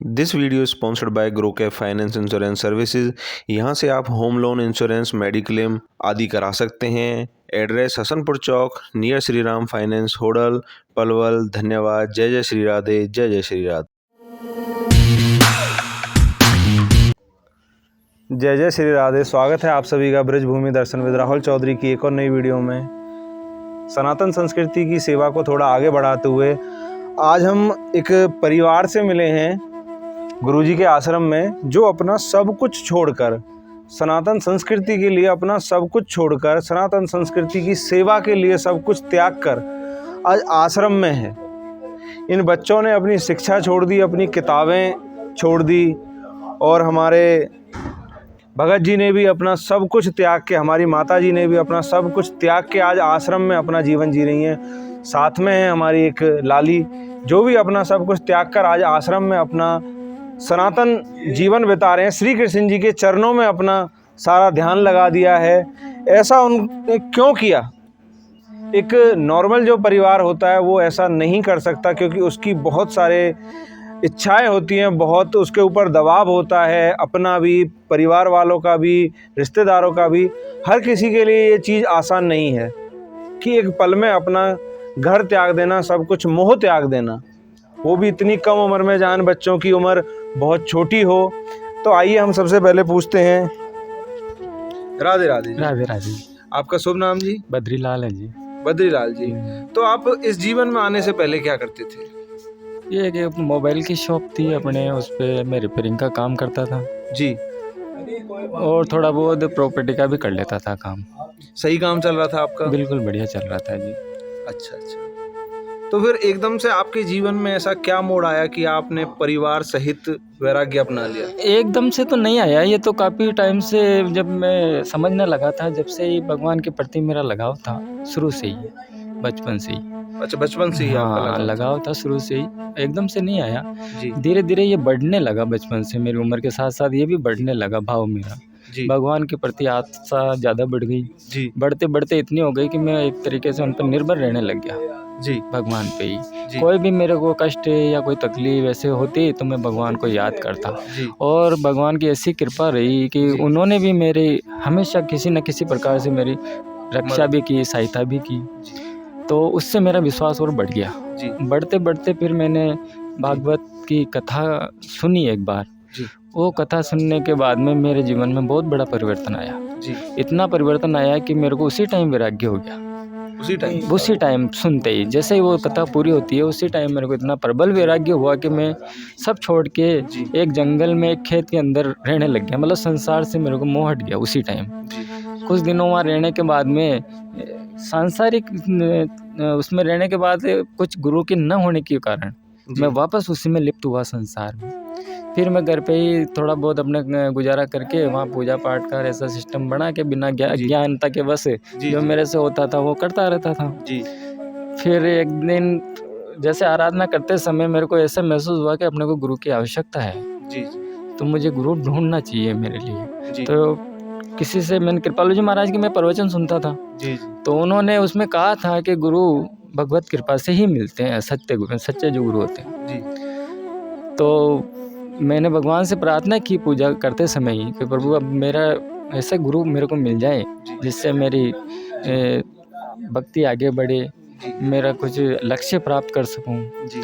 This video sponsored by Grocap finance insurance services. यहाँ से आप होम लोन इंश्योरेंस, मेडिक्लेम आदि करा सकते हैं। एड्रेस हसनपुर चौक, नियर श्री राम फाइनेंस, होडल, पलवल। धन्यवाद। जय जय श्री राधे, जय जय श्री राधे। जय जय श्री राधे। स्वागत है आप सभी का ब्रजभूमि दर्शन विद राहुल चौधरी की एक और नई वीडियो में। सनातन संस्कृति की सेवा को थोड़ा आगे बढ़ाते हुए आज हम एक परिवार से मिले हैं गुरुजी के आश्रम में, जो अपना सब कुछ छोड़कर सनातन संस्कृति के लिए अपना सब कुछ छोड़कर सनातन संस्कृति की सेवा के लिए सब कुछ त्याग कर आज आश्रम में है। इन बच्चों ने अपनी शिक्षा छोड़ दी, अपनी किताबें छोड़ दी, और हमारे भगत जी ने भी अपना सब कुछ त्याग के, हमारी माता जी ने भी अपना सब कुछ त्याग के आज आश्रम में अपना जीवन जी रही हैं। साथ में है हमारी एक लाली, जो भी अपना सब कुछ त्याग कर आज आश्रम में अपना सनातन जीवन बिता रहे हैं। श्री कृष्ण जी के चरणों में अपना सारा ध्यान लगा दिया है। ऐसा उन्होंने क्यों किया? एक नॉर्मल जो परिवार होता है वो ऐसा नहीं कर सकता, क्योंकि उसकी बहुत सारे इच्छाएं होती हैं, बहुत उसके ऊपर दबाव होता है, अपना भी, परिवार वालों का भी, रिश्तेदारों का भी। हर किसी के लिए ये चीज़ आसान नहीं है कि एक पल में अपना घर त्याग देना, सब कुछ मोह त्याग देना, वो भी इतनी कम उम्र में, जहाँ बच्चों की उम्र बहुत छोटी हो। तो आइए हम सबसे पहले पूछते हैं। राधे राधे जी। राधे राधे। आपका शुभ नाम जी? बद्रीलाल है जी। बद्रीलाल जी। तो आप इस जीवन में आने से पहले क्या करते थे? ये एक मोबाइल की शॉप थी अपने, उस पर मैं रिपेयरिंग का काम करता था जी। और थोड़ा बहुत प्रॉपर्टी का भी कर लेता था काम। सही काम चल रहा था आपका? बिल्कुल बढ़िया चल रहा था जी। अच्छा अच्छा। तो फिर एकदम से आपके जीवन में ऐसा क्या मोड़ आया कि आपने परिवार सहित वैराग्य अपना लिया? एकदम से तो नहीं आया, ये तो काफ़ी टाइम से, जब मैं समझने लगा था, जब से ही भगवान के प्रति मेरा लगाव था, शुरू से ही, बचपन से ही। अच्छा, बचपन से ही आपका हाँ, लगाव था शुरू से ही, एकदम से नहीं आया। जी धीरे धीरे ये बढ़ने लगा, बचपन से मेरी उम्र के साथ साथ ये भी बढ़ने लगा भाव मेरा। जी भगवान के प्रति आस्था ज़्यादा बढ़ गई। जी बढ़ते बढ़ते इतनी हो गई कि मैं एक तरीके से उन पर निर्भर रहने लग गया, जी भगवान पे ही। जी कोई भी मेरे को कष्ट या कोई तकलीफ ऐसे होती तो मैं भगवान को याद करता, जी और भगवान की ऐसी कृपा रही कि जी। उन्होंने भी मेरी हमेशा किसी न किसी प्रकार से मेरी रक्षा भी की, सहायता भी की। जी तो उससे मेरा विश्वास और बढ़ गया। जी बढ़ते बढ़ते फिर मैंने भागवत की कथा सुनी एक बार। जी वो कथा सुनने के बाद में मेरे जीवन में बहुत बड़ा परिवर्तन आया। जी। इतना परिवर्तन आया कि मेरे को उसी टाइम वैराग्य हो गया। उसी टाइम सुनते ही, जैसे ही वो कथा पूरी होती है, उसी टाइम मेरे को इतना प्रबल वैराग्य हुआ कि मैं सब छोड़ के जी एक जंगल में, एक खेत के अंदर रहने लग गया। मतलब संसार से मेरे को मोह हट गया उसी टाइम। जी कुछ दिनों वहाँ रहने के बाद में सांसारिक उसमें रहने के बाद कुछ गुरु के न होने के कारण जी। मैं वापस उसी में लिप्त हुआ संसार में। फिर मैं घर पे ही थोड़ा बहुत अपने गुजारा करके वहाँ पूजा पाठ का ऐसा सिस्टम बना के बिना जी। ज्ञानता के बस जी जो जी मेरे से होता था वो करता रहता था। जी फिर एक दिन जैसे आराधना करते समय मेरे को ऐसा महसूस हुआ कि अपने को गुरु की आवश्यकता है, जी तो मुझे गुरु ढूंढना चाहिए मेरे लिए। जी तो किसी से मैंने कृपालु जी महाराज के मैं प्रवचन सुनता था, जी तो उन्होंने उसमें कहा था कि गुरु भगवत कृपा से ही मिलते हैं, सच्चे जो गुरु होते हैं। जी तो मैंने भगवान से प्रार्थना की पूजा करते समय ही कि प्रभु अब मेरा ऐसे गुरु मेरे को मिल जाए जिससे मेरी भक्ति आगे बढ़े, मेरा कुछ लक्ष्य प्राप्त कर सकूं। जी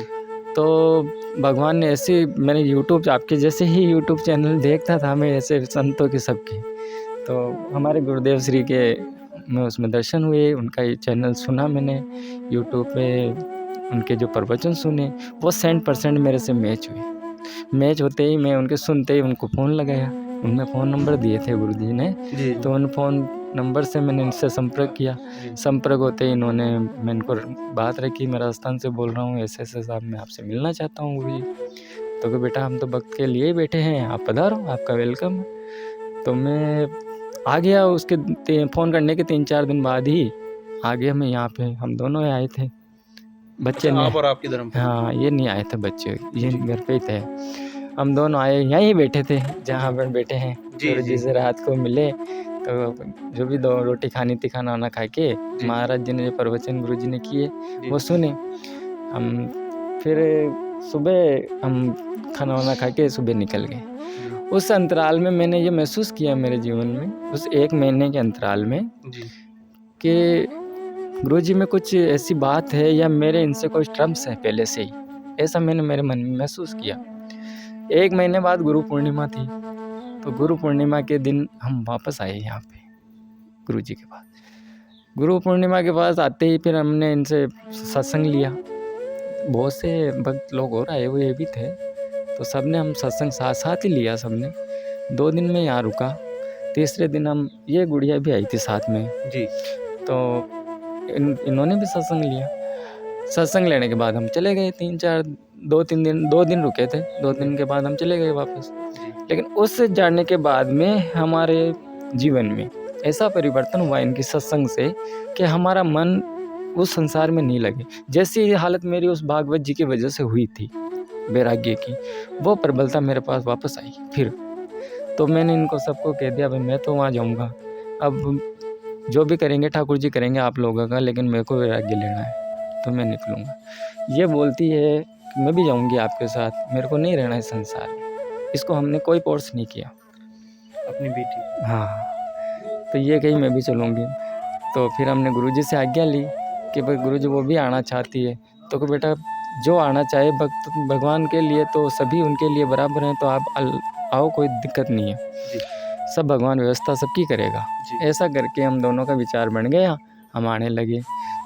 तो भगवान ने ऐसे, मैंने यूट्यूब, आपके जैसे ही यूट्यूब चैनल देखता था मैं, ऐसे संतों के सबके, तो हमारे गुरुदेव श्री के मैं उसमें दर्शन हुए, उनका ये चैनल सुना मैंने यूट्यूब पे, उनके जो प्रवचन सुने वो 100% मेरे से मैच हुए। मैच होते ही मैं उनके सुनते ही उनको फ़ोन लगाया। उनमें फ़ोन नंबर दिए थे गुरुजी ने, जी तो उन फ़ोन नंबर से मैंने इनसे संपर्क किया। संपर्क होते ही इन्होंने, मैं इनको बात रखी, मैं राजस्थान से बोल रहा हूँ, ऐसे साहब मैं आपसे मिलना चाहता हूँ गुरुजी। तो कि बेटा हम तो भक्त के लिए ही बैठे हैं, आप पधारो, आपका वेलकम है। तो मैं आ गया। उसके फ़ोन करने के 3-4 दिन बाद ही आ गया मैं यहाँ पे। हम दोनों आए थे, बच्चे अच्छा, नहीं। आप और आपकी धर्मपत्नी? हाँ, ये नहीं आए थे बच्चे, ये घर पे ही थे। हम दोनों आए, यहीं बैठे थे जहाँ पर बैठे हैं। गुरुजी से रात को मिले, तो जो भी 2 रोटी खानी थी, खाना वाना खा के महाराज जी ने जो प्रवचन गुरुजी ने किए वो सुने। हम फिर सुबह हम खाना वाना खा के सुबह निकल गए। उस अंतराल में मैंने ये महसूस किया मेरे जीवन में, उस 1 महीने के अंतराल में, जी। कि गुरुजी में कुछ ऐसी बात है या मेरे इनसे कोई ट्रम्प्स है पहले से ही, ऐसा मैंने मेरे मन में महसूस किया। 1 महीने बाद गुरु पूर्णिमा थी, तो गुरु पूर्णिमा के दिन हम वापस आए यहाँ पे गुरुजी के पास। गुरु पूर्णिमा के पास आते ही फिर हमने इनसे सत्संग लिया। बहुत से भक्त लोग और आए हुए भी थे, तो सब ने हम सत्संग साथ साथ ही लिया सबने। 2 दिन में यहाँ रुका। तीसरे दिन हम, ये गुड़िया भी आई थी साथ में, जी। तो इन्होंने भी सत्संग लिया। सत्संग लेने के बाद हम चले गए 2 दिन रुके थे। 2 दिन के बाद हम चले गए वापस। लेकिन उस जाने के बाद में हमारे जीवन में ऐसा परिवर्तन हुआ इनकी सत्संग से कि हमारा मन उस संसार में नहीं लगे। जैसी हालत मेरी उस भागवत जी की वजह से हुई थी, वैराग्य की, वो प्रबलता मेरे पास वापस आई फिर। तो मैंने इनको सबको कह दिया, भाई मैं तो वहाँ जाऊँगा, अब जो भी करेंगे ठाकुर जी करेंगे आप लोगों का, लेकिन मेरे को वैराग्य लेना है, तो मैं निकलूँगा। ये बोलती है कि मैं भी जाऊँगी आपके साथ, मेरे को नहीं रहना है संसार में। इसको हमने कोई फोर्स नहीं किया। अपनी बेटी। हाँ, तो ये कही मैं भी चलूँगी। तो फिर हमने गुरुजी से आज्ञा ली कि भाई गुरुजी वो भी आना चाहती है, तो कि बेटा जो आना चाहे भक्त भगवान के लिए तो सभी उनके लिए बराबर हैं, तो आप आओ, कोई दिक्कत नहीं है, जी। सब भगवान व्यवस्था सबकी करेगा। जी। ऐसा करके हम दोनों का विचार बन गया, हम आने लगे।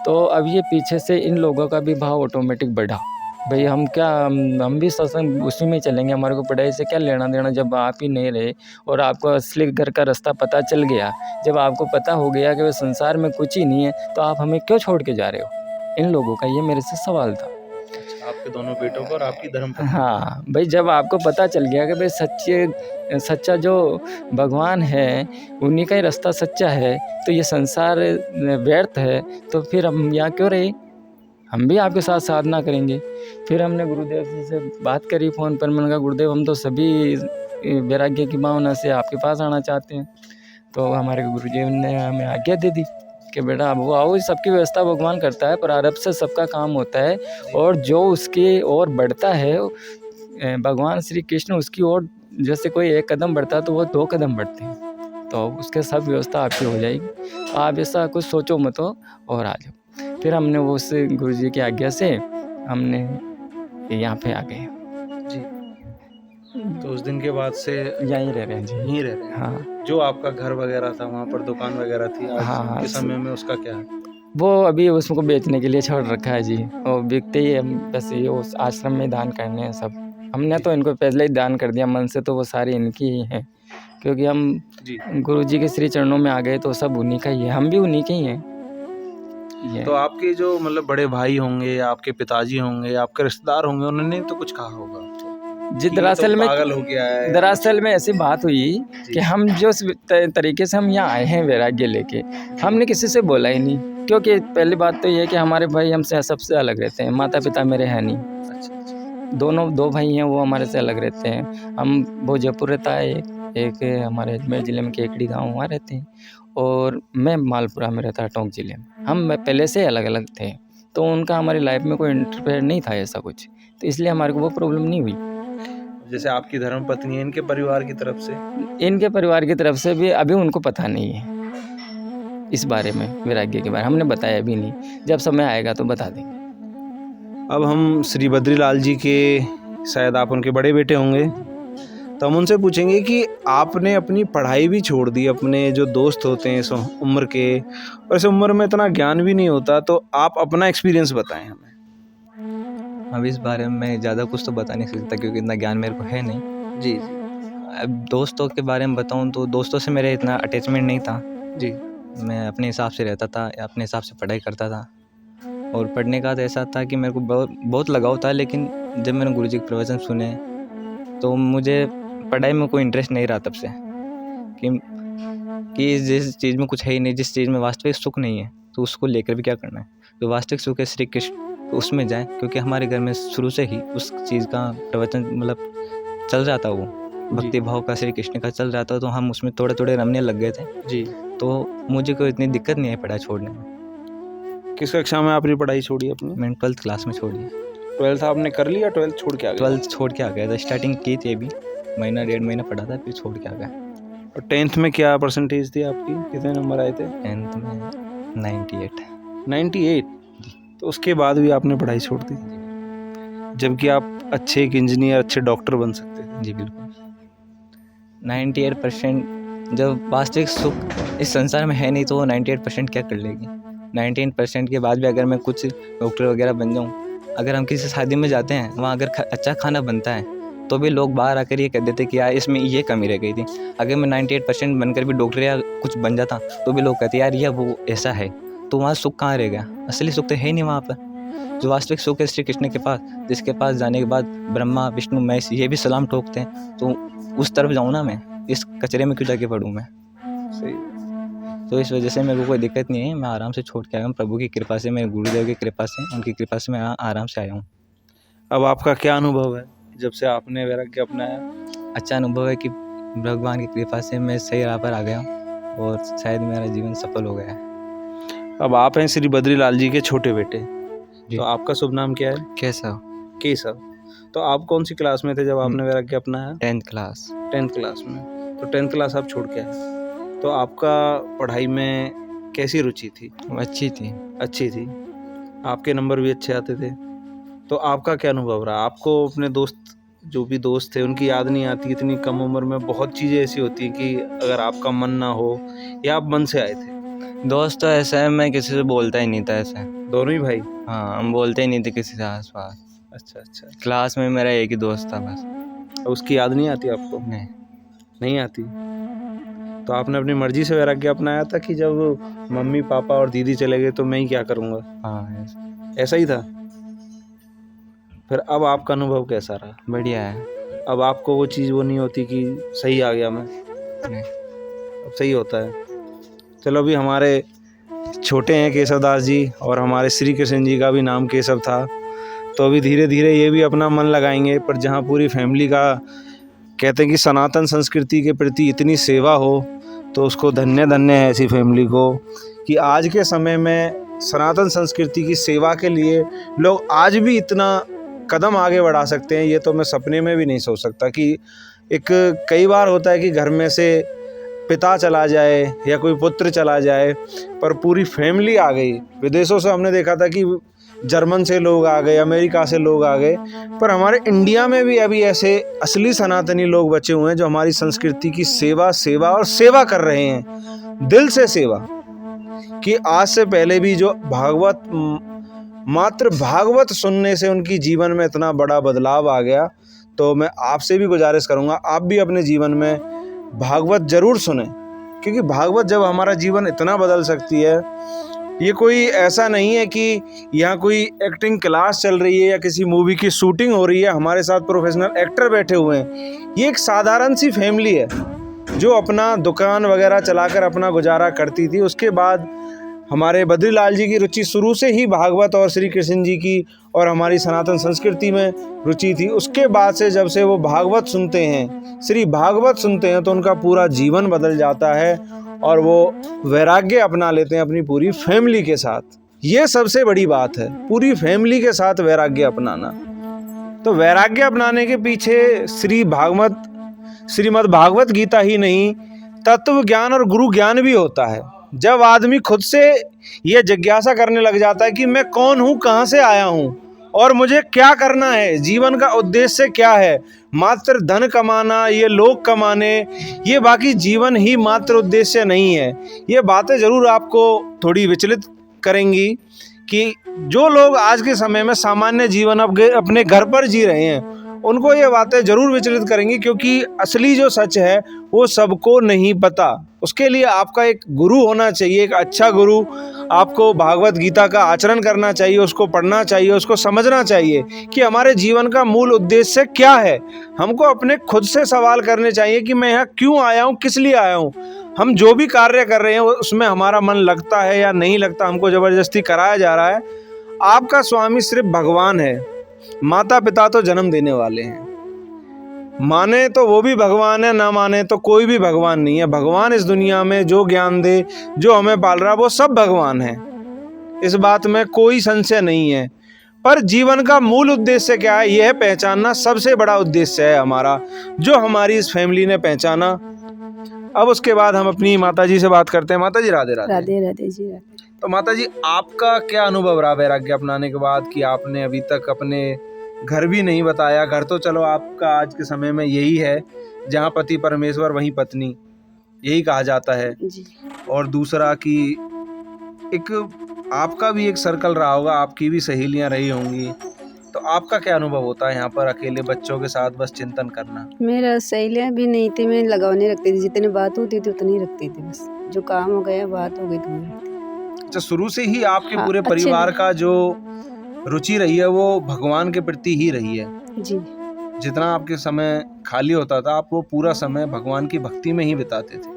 तो अब ये पीछे से इन लोगों का भी भाव ऑटोमेटिक बढ़ा, भाई हम क्या, हम भी सत्संग उसी में चलेंगे, हमारे को पढ़ाई से क्या लेना देना, जब आप ही नहीं रहे और आपको असली घर का रास्ता पता चल गया, जब आपको पता हो गया कि वह संसार में कुछ ही नहीं है, तो आप हमें क्यों छोड़ के जा रहे हो। इन लोगों का ये मेरे से सवाल था। आपके दोनों बेटों को और आपकी धर्मपत्नी। हाँ भाई, जब आपको पता चल गया कि भाई सच्चा जो भगवान है उन्हीं का ही रास्ता सच्चा है, तो ये संसार व्यर्थ है, तो फिर हम यहाँ क्यों रहे, हम भी आपके साथ साधना करेंगे। फिर हमने गुरुदेव जी से बात करी फ़ोन पर। मैंने कहा गुरुदेव हम तो सभी वैराग्य की भावना से आपके पास आना चाहते हैं। तो हमारे गुरुजी ने हमें आज्ञा दे दी कि बेटा अब वो आओ, सबकी व्यवस्था भगवान करता है, प्रारब्ध से सबका काम होता है, और जो उसकी ओर बढ़ता है भगवान श्री कृष्ण उसकी ओर, जैसे कोई 1 कदम बढ़ता है तो वो 2 कदम बढ़ते हैं, तो उसके सब व्यवस्था आपकी हो जाएगी, आप ऐसा कुछ सोचो मत हो और आ जाओ। फिर हमने वो उस गुरुजी की आज्ञा से हमने यहाँ पे आ गए जी। तो उस दिन के बाद से यहीं रह रहे हैं जी। यहीं रह रहे हैं। हाँ, जो आपका घर वगैरह था, वहाँ पर दुकान वगैरह थी, आज हाँ, के समय में उसका क्या है? वो अभी उसको बेचने के लिए छोड़ रखा है जी, वो बिकते ही हम बस ये उस आश्रम में दान करने हैं सब। हमने तो इनको पहले ही दान कर दिया मन से, तो वो सारी इनकी ही हैं, क्योंकि हम जी। गुरुजी के श्री चरणों में आ गए तो सब उन्हीं का ही है, हम भी उन्हीं के ही हैं। ये तो आपके जो मतलब बड़े भाई होंगे या आपके पिताजी होंगे या आपके रिश्तेदार होंगे, उन्होंने तो कुछ कहा होगा जी, कि ये दरअसल तो में पागल हो गया है। दरअसल में ऐसी बात हुई जी। कि हम जो तरीके से हम यहाँ आए हैं वैराग्य लेके, हमने किसी से बोला ही नहीं, क्योंकि पहली बात तो ये है कि हमारे भाई हमसे सबसे अलग रहते हैं, माता पिता मेरे हैं नहीं, अच्छा। दोनों 2 भाई हैं वो हमारे से अलग रहते हैं। हम, वो जयपुर रहता है एक हमारे अजमेर ज़िले में केकड़ी गाँव, वहाँ रहते हैं, और मैं मालपुरा में रहता, टोंक ज़िले में। हम पहले से अलग अलग थे, तो उनका हमारी लाइफ में कोई इंटरफेयर नहीं था ऐसा कुछ, तो इसलिए हमारे को वो प्रॉब्लम नहीं हुई। जैसे आपकी धर्मपत्नी है, इनके परिवार की तरफ से? इनके परिवार की तरफ से भी अभी उनको पता नहीं है इस बारे में, वैराग्य के बारे में हमने बताया भी नहीं, जब समय आएगा तो बता देंगे। अब हम श्री बद्रीलाल जी के, शायद आप उनके बड़े बेटे होंगे, तो हम उनसे पूछेंगे कि आपने अपनी पढ़ाई भी छोड़ दी, अपने जो दोस्त होते हैं इस उम्र के, और इस उम्र में इतना ज्ञान भी नहीं होता, तो आप अपना एक्सपीरियंस बताएं हमें। अब इस बारे में मैं ज़्यादा कुछ तो बता नहीं सकता, क्योंकि इतना ज्ञान मेरे को है नहीं। जी। अब दोस्तों के बारे में बताऊं तो दोस्तों से मेरा इतना अटैचमेंट नहीं था जी। मैं अपने हिसाब से रहता था, अपने हिसाब से पढ़ाई करता था, और पढ़ने का तो ऐसा था कि मेरे को बहुत लगाव था। लेकिन जब मैंने गुरुजी के प्रवचन सुने तो मुझे पढ़ाई में कोई इंटरेस्ट नहीं रहा तब से, कि जिस चीज़ में कुछ है ही नहीं, जिस चीज़ में वास्तविक सुख नहीं है, तो उसको लेकर भी क्या करना है। जो वास्तविक सुख है श्री कृष्ण, तो उसमें जाएं, क्योंकि हमारे घर में शुरू से ही उस चीज़ का प्रवचन मतलब चल रहा था, वो भक्ति भाव का श्री कृष्ण का चल रहा था, तो हम उसमें थोड़े थोड़े रमने लग गए थे जी। तो मुझे कोई इतनी दिक्कत नहीं आई पढ़ाई छोड़ने में। किस कक्षा में आपने पढ़ाई छोड़ी अपनी? मैंने 12th क्लास में छोड़ी। 12th आपने कर लिया, 12th छोड़ के आ गए? 12th छोड़ के आ गया था। स्टार्टिंग की थी अभी, महीना 1.5 महीना पढ़ा था, फिर छोड़ के आ गया। और 10th में क्या परसेंटेज थी आपकी, कितने नंबर आए थे? 10th में 98। 98। तो उसके बाद भी आपने पढ़ाई छोड़ दी, जबकि आप अच्छे एक इंजीनियर, अच्छे डॉक्टर बन सकते थे। जी बिल्कुल। 98% जब वास्तविक सुख इस संसार में है नहीं तो वो 98% क्या कर लेगी। 98% के बाद भी अगर मैं कुछ डॉक्टर वगैरह बन जाऊँ, अगर हम किसी शादी में जाते हैं, वहाँ अगर अच्छा खाना बनता है तो भी लोग बाहर आकर ये कह देते कि यार इसमें ये कमी रह गई थी। अगर मैं 98% बनकर भी डॉक्टर या कुछ बन जाता तो भी लोग कहते यार यह वो ऐसा है, तो वहाँ सुख कहाँ रह गया। असली सुख तो है ही नहीं वहाँ पर। जो वास्तविक सुख है श्री कृष्ण के पास, जिसके पास जाने के बाद ब्रह्मा विष्णु महेश ये भी सलाम ठोकते हैं, तो उस तरफ जाऊँ ना मैं, इस कचरे में क्यों जाके पढ़ूँ मैं। सही। तो इस वजह से मेरे को कोई दिक्कत नहीं है, मैं आराम से छोड़ के आया हूँ। प्रभु की कृपा से, मेरे गुरुदेव की कृपा से, उनकी कृपा से मैं आराम से आया हूँ। अब आपका क्या अनुभव है जब से आपने वैराग्य अपनाया? अच्छा अनुभव है कि भगवान की कृपा से मैं सही राह पर आ गया हूँ और शायद मेरा जीवन सफल हो गया है। अब आप हैं श्री बद्रीलाल जी के छोटे बेटे, जी। तो आपका शुभ नाम क्या है? कैसा? केशव। तो आप कौन सी क्लास में थे जब आपने वैराग्य अपनाया? 10th class. 10th क्लास में। तो 10th क्लास आप छोड़ के आए, तो आपका पढ़ाई में कैसी रुचि थी? अच्छी थी। अच्छी थी, आपके नंबर भी अच्छे आते थे। तो आपका क्या अनुभव रहा? आपको अपने दोस्त, जो भी दोस्त थे, उनकी याद नहीं आती? इतनी कम उम्र में बहुत चीज़ें ऐसी होती हैं कि अगर आपका मन ना हो या आप मन से आए थे। दोस्त तो ऐसा है, मैं किसी से बोलता ही नहीं था ऐसे। दोनों ही भाई? हाँ, हम बोलते ही नहीं थे किसी से आस पास। अच्छा अच्छा। क्लास में मेरा एक ही दोस्त था बस। उसकी याद नहीं आती आपको? नहीं। नहीं आती। तो आपने अपनी मर्जी से वैराग्य अपनाया था कि जब मम्मी पापा और दीदी चले गए तो मैं ही क्या करूँगा, हाँ ऐसा ही था? फिर अब आपका अनुभव कैसा रहा? बढ़िया है। अब आपको वो चीज़ वो नहीं होती कि सही आ गया मैं? नहीं। अब सही होता है। चलो, अभी हमारे छोटे हैं केशव दास जी, और हमारे श्री कृष्ण जी का भी नाम केशव था, तो अभी धीरे धीरे ये भी अपना मन लगाएंगे। पर जहाँ पूरी फैमिली का कहते हैं कि सनातन संस्कृति के प्रति इतनी सेवा हो, तो उसको धन्य धन्य है ऐसी फैमिली को कि आज के समय में सनातन संस्कृति की सेवा के लिए लोग आज भी इतना कदम आगे बढ़ा सकते हैं। ये तो मैं सपने में भी नहीं सोच सकता कि एक कई बार होता है कि घर में से पिता चला जाए या कोई पुत्र चला जाए, पर पूरी फैमिली आ गई। विदेशों से हमने देखा था कि जर्मन से लोग आ गए, अमेरिका से लोग आ गए, पर हमारे इंडिया में भी अभी ऐसे असली सनातनी लोग बचे हुए हैं जो हमारी संस्कृति की सेवा और सेवा कर रहे हैं, दिल से सेवा। कि आज से पहले भी जो मात्र भागवत सुनने से उनकी जीवन में इतना बड़ा बदलाव आ गया, तो मैं आपसे भी गुजारिश करूंगा आप भी अपने जीवन में भागवत जरूर सुने, क्योंकि भागवत जब हमारा जीवन इतना बदल सकती है। ये कोई ऐसा नहीं है कि यहाँ कोई एक्टिंग क्लास चल रही है या किसी मूवी की शूटिंग हो रही है, हमारे साथ प्रोफेशनल एक्टर बैठे हुए हैं। ये एक साधारण सी फैमिली है जो अपना दुकान वगैरह चलाकर अपना गुजारा करती थी। उसके बाद हमारे बद्रीलाल जी की रुचि शुरू से ही भागवत और श्री कृष्ण जी की और हमारी सनातन संस्कृति में रुचि थी। उसके बाद से जब से वो भागवत सुनते हैं, श्री भागवत सुनते हैं, तो उनका पूरा जीवन बदल जाता है और वो वैराग्य अपना लेते हैं अपनी पूरी फैमिली के साथ। ये सबसे बड़ी बात है, पूरी फैमिली के साथ वैराग्य अपनाना। तो वैराग्य अपनाने के पीछे श्रीमद् भागवत गीता ही नहीं, तत्व ज्ञान और गुरु ज्ञान भी होता है। जब आदमी खुद से ये जिज्ञासा करने लग जाता है कि मैं कौन हूँ, कहाँ से आया हूँ और मुझे क्या करना है, जीवन का उद्देश्य क्या है, मात्र धन कमाना, ये लोग कमाने, ये बाकी जीवन ही मात्र उद्देश्य नहीं है। ये बातें ज़रूर आपको थोड़ी विचलित करेंगी कि जो लोग आज के समय में सामान्य जीवन अपने घर पर जी रहे हैं, उनको ये बातें ज़रूर विचलित करेंगी, क्योंकि असली जो सच है वो सबको नहीं पता। उसके लिए आपका एक गुरु होना चाहिए, एक अच्छा गुरु। आपको भागवत गीता का आचरण करना चाहिए, उसको पढ़ना चाहिए, उसको समझना चाहिए कि हमारे जीवन का मूल उद्देश्य क्या है। हमको अपने खुद से सवाल करने चाहिए कि मैं यहाँ क्यों आया हूँ, किस लिए आया हूँ। हम जो भी कार्य कर रहे हैं उसमें हमारा मन लगता है या नहीं लगता, हमको ज़बरदस्ती कराया जा रहा है। आपका स्वामी सिर्फ भगवान है, माता पिता तो जन्म देने वाले हैं। माने तो वो भी भगवान है, ना माने तो कोई भी भगवान नहीं है। भगवान इस दुनिया में जो ज्ञान दे, जो हमें पाल रहा है, वो सब भगवान है। इस बात में कोई संशय नहीं है। पर जीवन का मूल उद्देश्य क्या है, यह पहचानना सबसे बड़ा उद्देश्य है हमारा, जो हमारी इस फैमिली ने पहचाना। अब उसके बाद हम अपनी माता जी से बात करते हैं। माता जी राधे राधे। राधे राधे जी राधे। तो माता जी, आपका क्या अनुभव रहा वैराग्य अपनाने के बाद कि आपने अभी तक अपने घर भी नहीं बताया? घर तो चलो आपका आज के समय में यही है, जहाँ पति परमेश्वर वहीं पत्नी, यही कहा जाता है। जी। और दूसरा कि एक आपका भी एक सर्कल रहा होगा, आपकी भी सहेलियां रही होंगी, तो आपका क्या अनुभव होता है यहाँ पर अकेले बच्चों के साथ बस चिंतन करना? मेरा सहेलियाँ भी नहीं थी, मैं लगाव नहीं रखती थी, जितनी बात होती थी उतनी रखती थी, बस जो काम हो गया बात हो गई तो मैं रखती। अच्छा, शुरू से ही आपके हाँ, पूरे अच्छे परिवार का जो रुचि रही है वो भगवान के प्रति ही रही है? जी। जितना आपके समय खाली होता था, आप वो पूरा समय भगवान की भक्ति में ही बिताते थे?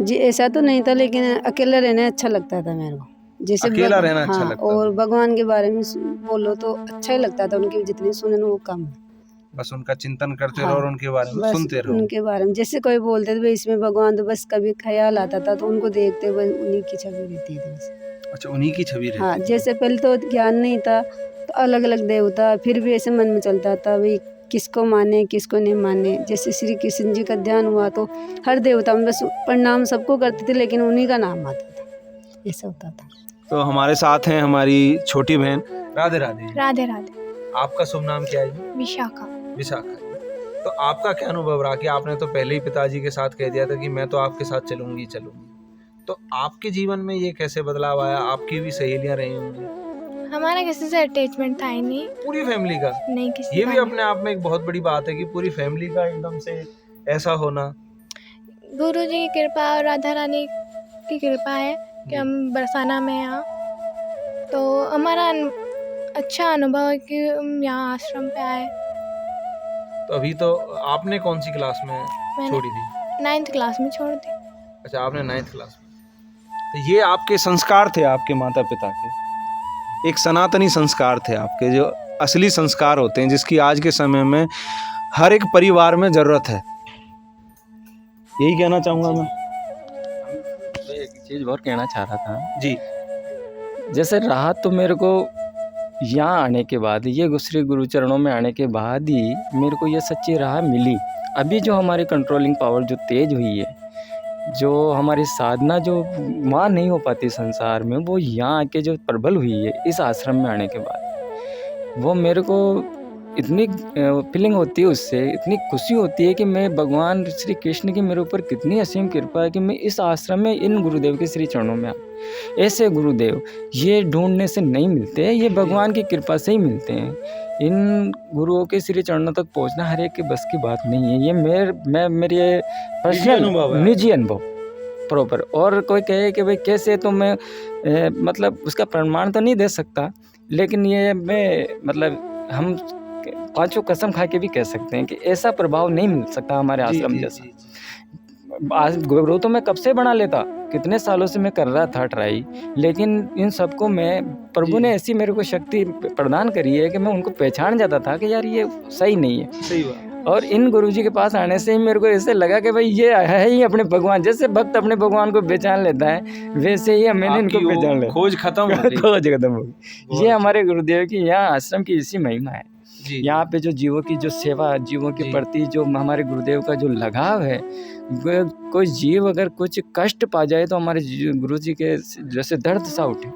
जी, ऐसा तो नहीं था, लेकिन अकेला रहना अच्छा लगता था मेरे को। जैसे अकेला रहना अच्छा हाँ, लगता और था। भगवान के बारे में बोलो तो अच्छा ही लगता था, उनकी जितनी सुने वो कम है। बस उनका चिंतन करते हाँ, रहो और उनके बारे में बस सुनते रहो। उनके बारे में जैसे कोई बोलते थे भाई इसमें भगवान, तो बस कभी ख्याल आता था तो उनको देखते हुए उन्हीं की छवि रहती थी बस। अच्छा, उन्हीं की छवि रहती हाँ, थी। जैसे पहले तो ज्ञान नहीं था, तो अलग अलग देवता, फिर भी ऐसे मन में चलता था भाई किसको माने किसको नहीं माने। जैसे श्री कृष्ण जी का ध्यान हुआ तो हर देवता में बस प्रणाम सबको करते थे, लेकिन उन्हीं का नाम आता था, ऐसा होता था। तो हमारे साथ हैं हमारी छोटी बहन। राधे राधे। राधे राधे। आपका शुभ नाम क्या है जी? विशाखा। विशाखा। तो आपका क्या अनुभव रहा कि आपने तो पहले ही पिताजी के साथ कह दिया था कि मैं तो आपके साथ चलूंगी चलूंगी, तो आपके जीवन में ये कैसे बदलाव आया? आपकी भी सहेलियां रही होंगी। हमारा किसी से अटैचमेंट था ही नहीं। पूरी फैमिली का? नहीं, किसी ये का भी नहीं। अपने आप में एक बहुत बड़ी बात है कि पूरी फैमिली का एकदम से ऐसा होना। गुरु जी की कृपा और राधा रानी की कृपा है कि हम बरसाना में यहाँ, तो हमारा अच्छा अनुभव है कि हम यहाँ आश्रम पे आए। तो अभी तो आपने कौन सी क्लास में मैंने छोड़ी थी? 9th क्लास में छोड़ दी। अच्छा, आपने 9th क्लास में। तो ये आपके संस्कार थे आपके माता पिता के, एक सनातनी संस्कार थे आपके, जो असली संस्कार होते हैं जिसकी आज के समय में हर एक परिवार में जरूरत है। यही कहना चाहूँगा मैं। तो एक चीज़ और कहना चाह रहा था जी। जैसे राहत तो मेरे को यहाँ आने के बाद, ये श्री गुरु चरणों में आने के बाद ही मेरे को ये सच्ची राह मिली। अभी जो हमारी कंट्रोलिंग पावर जो तेज हुई है, जो हमारी साधना जो वहाँ नहीं हो पाती संसार में, वो यहाँ आके जो प्रबल हुई है इस आश्रम में आने के बाद, वो मेरे को इतनी फीलिंग होती है, उससे इतनी खुशी होती है कि मैं भगवान श्री कृष्ण की मेरे ऊपर कितनी असीम कृपा है कि मैं इस आश्रम में इन गुरुदेव के श्री चरणों में आऊँ। ऐसे गुरुदेव ये ढूंढने से नहीं मिलते, ये भगवान की कृपा से ही मिलते हैं। इन गुरुओं के श्री चरणों तक पहुंचना हर एक के बस की बात नहीं है। ये मेरे पर्सनल निजी अनुभव प्रॉपर। और कोई कहे कि भाई कैसे, तो मैं मतलब उसका प्रमाण तो नहीं दे सकता, लेकिन ये मैं मतलब हम पांचों कसम खा के भी कह सकते हैं कि ऐसा प्रभाव नहीं मिल सकता हमारे आश्रम जैसा। आज गुरु तो मैं कब से बना लेता, कितने सालों से मैं कर रहा था ट्राई, लेकिन इन सबको मैं प्रभु ने ऐसी मेरे को शक्ति प्रदान करी है कि मैं उनको पहचान जाता था कि यार ये सही नहीं है। सही बात। और इन गुरुजी के पास आने से ही मेरे को ऐसे लगा कि भाई ये है ही अपने भगवान। जैसे भक्त अपने भगवान को पहचान लेता है, वैसे ही मैंने इनको पहचान लिया। खोज खत्म हो गई। खोज खत्म हो गई। ये हमारे गुरुदेव की यहाँ आश्रम की इसी महिमा है। यहाँ पे जो जीवों की जो सेवा, जीवों के प्रति जो हमारे गुरुदेव का जो लगाव है, कोई जीव अगर कुछ कष्ट पा जाए तो हमारे गुरु जी के जैसे दर्द सा उठे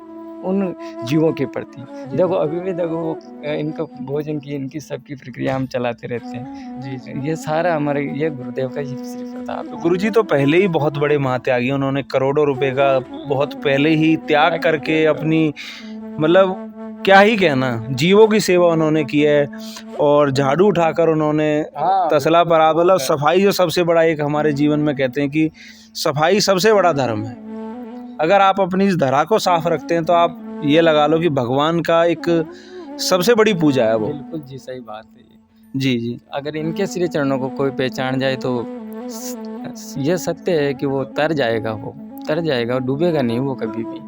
उन जीवों के प्रति। देखो अभी भी देखो इनका भोजन की, इनकी सबकी प्रक्रिया हम चलाते रहते हैं। जी। ये सारा हमारे ये गुरुदेव का ही सिर्फ प्रताप। तो गुरुजी तो पहले ही बहुत बड़े महात्यागी, उन्होंने करोड़ों रुपए का बहुत पहले ही त्याग करके अपनी, मतलब क्या ही कहना, जीवों की सेवा उन्होंने की है। और झाड़ू उठाकर उन्होंने तसला पर, मतलब सफाई जो सबसे बड़ा एक हमारे जीवन में कहते हैं कि सफाई सबसे बड़ा धर्म है। अगर आप अपनी इस धरा को साफ रखते हैं तो आप ये लगा लो कि भगवान का एक सबसे बड़ी पूजा है वो। बिल्कुल जी, सही बात है ये। जी जी। अगर इनके श्री चरणों को कोई पहचान जाए तो ये सत्य है कि वो तर जाएगा और डूबेगा नहीं वो कभी भी।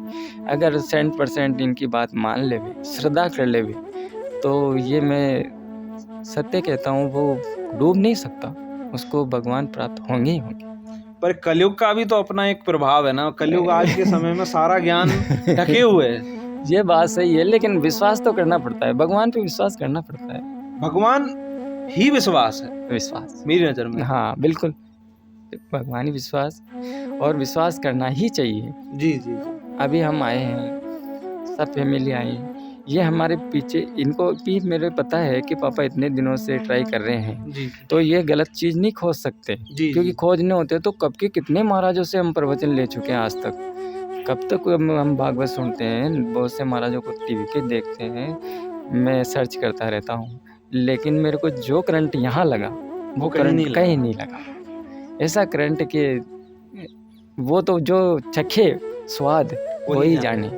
अगर 100% इनकी बात मान लेवे, श्रद्धा कर लेवे, तो ये मैं सत्य कहता हूँ वो डूब नहीं सकता, उसको भगवान प्राप्त होंगे ही होंगे। पर कलयुग का भी तो अपना एक प्रभाव है ना। कलयुग आज के समय में सारा ज्ञान ढके हुए है। ये बात सही है, लेकिन विश्वास तो करना पड़ता है, भगवान पे विश्वास करना पड़ता है। भगवान ही विश्वास है विश्वास, मेरी नज़र में। हाँ बिल्कुल, भगवान ही विश्वास, और विश्वास करना ही चाहिए। जी जी जी। अभी हम आए हैं, सब फैमिली आई है, ये हमारे पीछे, इनको भी मेरे पता है कि पापा इतने दिनों से ट्राई कर रहे हैं, जी तो ये गलत चीज़ नहीं खोज सकते, जी क्योंकि जी। खोजने होते तो कब के कितने महाराजों से हम प्रवचन ले चुके हैं आज तक। कब तक हम भागवत सुनते हैं, बहुत से महाराजों को टीवी पे देखते हैं, मैं सर्च करता रहता हूँ, लेकिन मेरे को जो करंट यहाँ लगा वो कहीं करंट नहीं लगा। कहीं नहीं लगा। ऐसा करंट के वो तो जो चखे स्वाद वही जाने।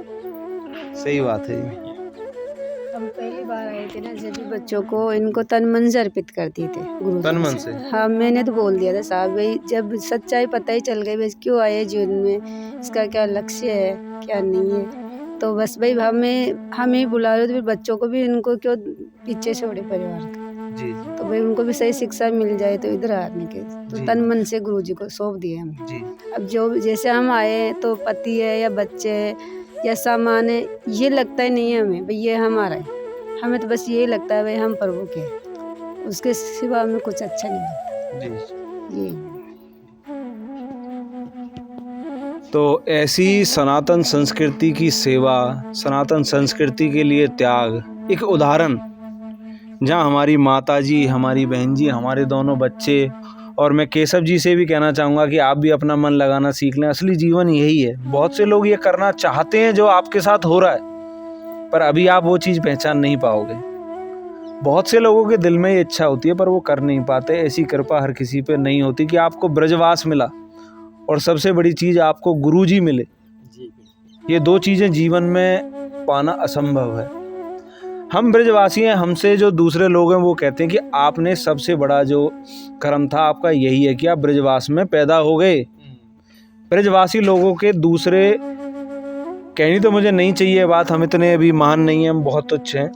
सही बात है। हम पहली बार आए थे ना, जब भी बच्चों को इनको तन मन से अर्पित करती थे गुरु तन मन से। हाँ, मैंने तो बोल दिया था साहब भाई, जब सच्चाई पता ही चल गई बस क्यों आए जीवन में, इसका क्या लक्ष्य है क्या नहीं है, तो बस भाई हमें बुला रहे हो तो फिर बच्चों को भी इनको क्यों पीछे छोड़े परिवार के, जी जी तो भाई उनको भी सही शिक्षा मिल जाए तो इधर आने के, तो जी। तन मन से गुरु जी को सौंप दिए हम। जी। अब जो जैसे हम आए तो पति है या बच्चे है या सामान है, ये लगता ही नहीं है हमें भाई ये हमारा है, हमें तो बस यही लगता है भाई हम प्रभु के हैं, उसके सिवा हमें कुछ अच्छा नहीं लगता। जी। ये तो ऐसी सनातन संस्कृति की सेवा, सनातन संस्कृति के लिए त्याग, एक उदाहरण जहाँ हमारी माता जी, हमारी बहन जी, हमारे दोनों बच्चे, और मैं केशव जी से भी कहना चाहूँगा कि आप भी अपना मन लगाना सीख लें। असली जीवन यही है। बहुत से लोग ये करना चाहते हैं जो आपके साथ हो रहा है, पर अभी आप वो चीज़ पहचान नहीं पाओगे। बहुत से लोगों के दिल में ये इच्छा होती है पर वो कर नहीं पाते। ऐसी कृपा हर किसी पे नहीं होती कि आपको ब्रजवास मिला और सबसे बड़ी चीज़ आपको गुरुजी मिले। ये दो चीज़ें जीवन में पाना असंभव है। हम ब्रजवासी हैं, हमसे जो दूसरे लोग हैं वो कहते हैं कि आपने सबसे बड़ा जो कर्म था आपका यही है कि आप ब्रजवास में पैदा हो गए। ब्रजवासी लोगों के दूसरे, कहनी तो मुझे नहीं चाहिए बात, हम इतने अभी महान नहीं हैं, हम बहुत तुच्छ हैं,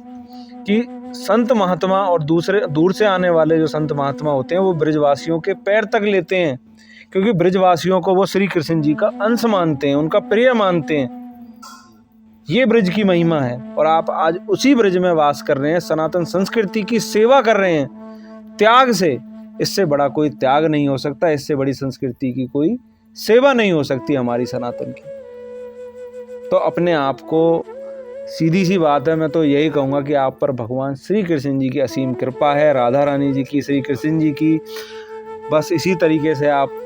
कि संत महात्मा और दूसरे दूर से आने वाले जो संत महात्मा होते हैं वो ब्रजवासियों के पैर तक लेते हैं, क्योंकि ब्रजवासियों को वो श्री कृष्ण जी का अंश मानते हैं, उनका प्रिय मानते हैं। ये ब्रज की महिमा है और आप आज उसी ब्रज में वास कर रहे हैं, सनातन संस्कृति की सेवा कर रहे हैं त्याग से। इससे बड़ा कोई त्याग नहीं हो सकता, इससे बड़ी संस्कृति की कोई सेवा नहीं हो सकती हमारी सनातन की। तो अपने आप को, सीधी सी बात है, मैं तो यही कहूँगा कि आप पर भगवान श्री कृष्ण जी की असीम कृपा है, राधा रानी जी की, श्री कृष्ण जी की। बस इसी तरीके से आप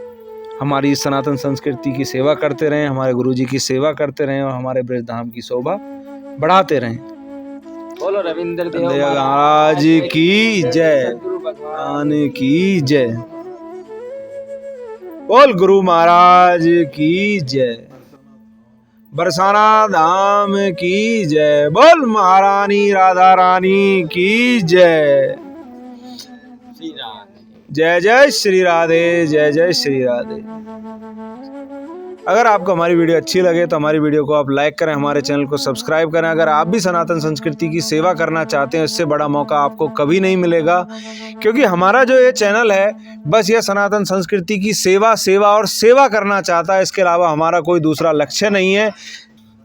हमारी सनातन संस्कृति की सेवा करते रहें, हमारे गुरु जी की सेवा करते रहें और हमारे ब्रजधाम की शोभा बढ़ाते रहें। बोलो रविंद्र देव महाराज की जय, भगवान की जय, बोल गुरु महाराज की जय, बरसाना धाम की जय, बोल महारानी राधा रानी की जय। जय जय श्री राधे, जय जय श्री राधे। अगर आपको हमारी वीडियो अच्छी लगे तो हमारी वीडियो को आप लाइक करें, हमारे चैनल को सब्सक्राइब करें। अगर आप भी सनातन संस्कृति की सेवा करना चाहते हैं, इससे बड़ा मौका आपको कभी नहीं मिलेगा, क्योंकि हमारा जो ये चैनल है बस ये सनातन संस्कृति की सेवा और सेवा करना चाहता है। इसके अलावा हमारा कोई दूसरा लक्ष्य नहीं है।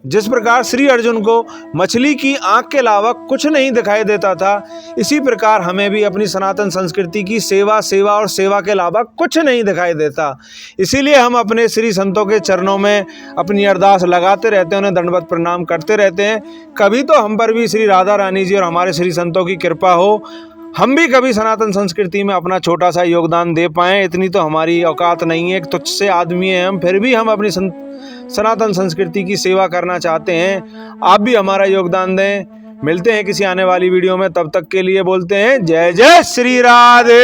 जिस प्रकार श्री अर्जुन को मछली की आंख के अलावा कुछ नहीं दिखाई देता था, इसी प्रकार हमें भी अपनी सनातन संस्कृति की सेवा और सेवा के अलावा कुछ नहीं दिखाई देता। इसीलिए हम अपने श्री संतों के चरणों में अपनी अरदास लगाते रहते हैं, उन्हें दंडवत प्रणाम करते रहते हैं। कभी तो हम पर भी श्री राधा रानी जी और हमारे श्री संतों की कृपा हो, हम भी कभी सनातन संस्कृति में अपना छोटा सा योगदान दे पाएँ। इतनी तो हमारी औकात नहीं है, तुच्छ से आदमी हैं हम, फिर भी हम अपनी सनातन संस्कृति की सेवा करना चाहते हैं। आप भी हमारा योगदान दें। मिलते हैं किसी आने वाली वीडियो में, तब तक के लिए बोलते हैं जय जय श्री राधे।